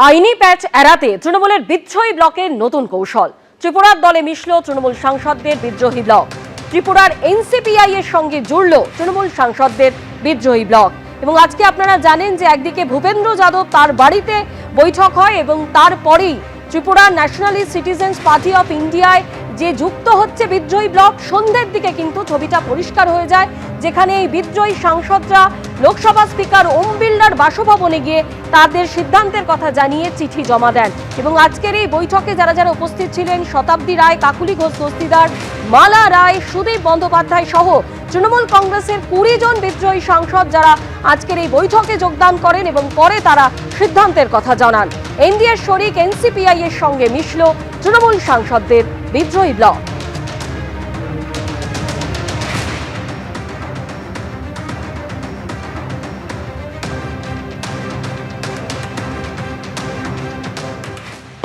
আইনি প্যাচ এড়াতে তৃণমূলের বিদ্রোহী ব্লকের নতুন কৌশল। ত্রিপুরার দলে মিশল তৃণমূল সাংসদদের বিদ্রোহী ব্লক। ত্রিপুরার এনসিপিআই এর সঙ্গে জুড়ল তৃণমূল সাংসদদের বিদ্রোহী ব্লক। এবং আজকে আপনারা জানেন যে একদিকে ভূপেন্দ্র যাদব তার বাড়িতে বৈঠক হয় এবং তারপরেই Tripura nationalist citizens party of ইন্ডিয়ায় যে যুক্ত হচ্ছে বিদ্রোহী ব্লক, সন্ধ্যের দিকে কিন্তু ছবিটা পরিষ্কার হয়ে যায়, যেখানে এই বিদ্রোহী সাংসদরা লোকসভা স্পিকার ওম বিড়লার বাসভবনে গিয়ে তাদের সিদ্ধান্তের কথা জানিয়ে চিঠি জমা দেন। এবং আজকের এই বৈঠকে যারা যারা উপস্থিত ছিলেন, শতাব্দী রায়, কাকুলি ঘোষ দস্তিদার, মালা রায়, সুদীপ বন্দ্যোপাধ্যায় সহ তৃণমূল কংগ্রেসের 20 জন বিদ্রোহী সাংসদ যারা আজকের এই বৈঠকে যোগদান করেন এবং পরে তারা সিদ্ধান্তের কথা জানান। এনডিএর শরিক এনসিপিআই এর সঙ্গে মিশল তৃণমূল সাংসদদের বিদ্রোহী ব্লক।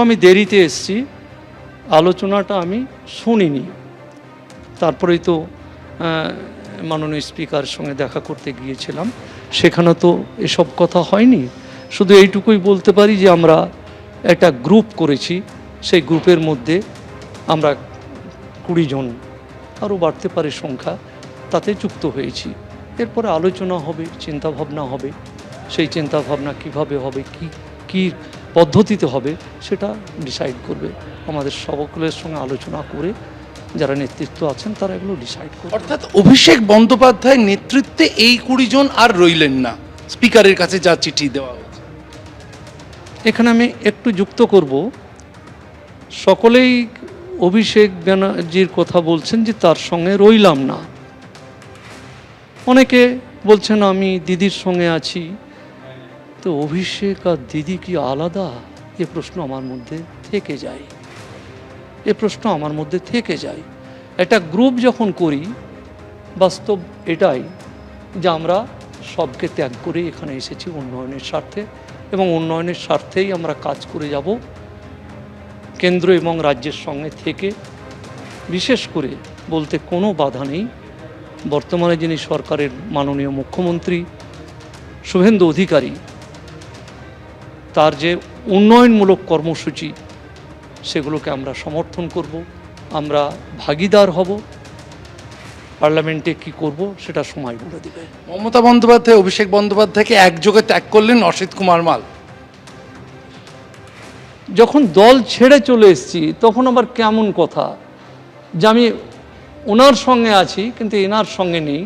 আমি দেরিতে এসেছি, আলোচনাটা আমি শুনিনি। তারপরেই তো মাননীয় স্পিকারের সঙ্গে দেখা করতে গিয়েছিলাম, সেখানে তো এসব কথা হয়নি। শুধু এইটুকুই বলতে পারি যে আমরা একটা গ্রুপ করেছি, সেই গ্রুপের মধ্যে আমরা 20 জন, আরও বাড়তে পারে সংখ্যা, তাতে যুক্ত হয়েছি। এরপরে আলোচনা হবে, চিন্তাভাবনা হবে, সেই চিন্তাভাবনা কিভাবে হবে, কি পদ্ধতিতে হবে সেটা ডিসাইড করবে। আমাদের সকলের সঙ্গে আলোচনা করে যারা নেতৃত্ব আছেন তারা এগুলো ডিসাইড করবে। অর্থাৎ অভিষেক বন্দ্যোপাধ্যায়ের নেতৃত্বে এই 20 জন আর রইলেন না, স্পিকারের কাছে যা চিঠি দেওয়া হয়েছে। এখানে আমি একটু যুক্ত করব, সকলেই অভিষেক ব্যানার্জির কথা বলছেন যে তার সঙ্গে রইলাম না। অনেকে বলছেন আমি দিদির সঙ্গে আছি। তো অভিষেক আর দিদি কি আলাদা? এ প্রশ্ন আমার মধ্যে থেকে যায়, একটা গ্রুপ যখন করি, বাস্তব এটাই যে আমরা সবকে ত্যাগ করে এখানে এসেছি উন্নয়নের স্বার্থে, এবং উন্নয়নের স্বার্থেই আমরা কাজ করে যাব। কেন্দ্র এবং রাজ্যের সঙ্গে থেকে, বিশেষ করে বলতে কোনো বাধা নেই, বর্তমানে যিনি সরকারের মাননীয় মুখ্যমন্ত্রী শুভেন্দু অধিকারী, তার যে উন্নয়নমূলক কর্মসূচি সেগুলোকে আমরা সমর্থন করব, আমরা ভাগিদার হব। পার্লামেন্টে কি করব সেটা সময় বলে দেবে। মমতা বন্দ্যোপাধ্যায় অভিষেক বন্দ্যোপাধ্যায়কে একযোগে ত্যাগ করলেন অসিত কুমার মাল। যখন দল ছেড়ে চলে এসেছি তখন আবার কেমন কথা যে আমি ওনার সঙ্গে আছি কিন্তু এনার সঙ্গে নেই?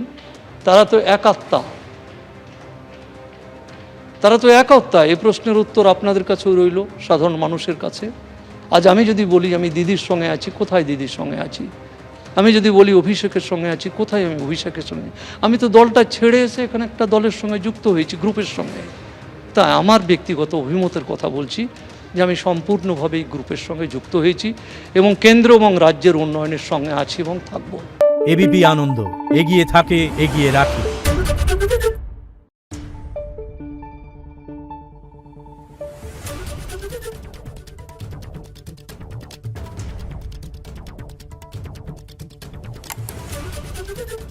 তারা তো একাত্মা। এই প্রশ্নের উত্তর আপনাদের কাছেও রইল, সাধারণ মানুষের কাছে। আজ আমি যদি বলি আমি দিদির সঙ্গে আছি, কোথায় দিদির সঙ্গে আছি? আমি যদি বলি অভিষেকের সঙ্গে আছি, কোথায় আমি অভিষেকের সঙ্গে? আমি তো দলটা ছেড়ে এসে এখানে একটা দলের সঙ্গে যুক্ত হয়েছি, গ্রুপের সঙ্গে। তাই আমার ব্যক্তিগত অভিমতের কথা বলছি যে আমি সম্পূর্ণভাবে এই গ্রুপের সঙ্গে যুক্ত হয়েছি এবং কেন্দ্র এবং রাজ্যের উন্নয়নের সঙ্গে আছি এবং থাকবো। এবিপি আনন্দ, এগিয়ে থাকে, এগিয়ে রাখে। Thank you.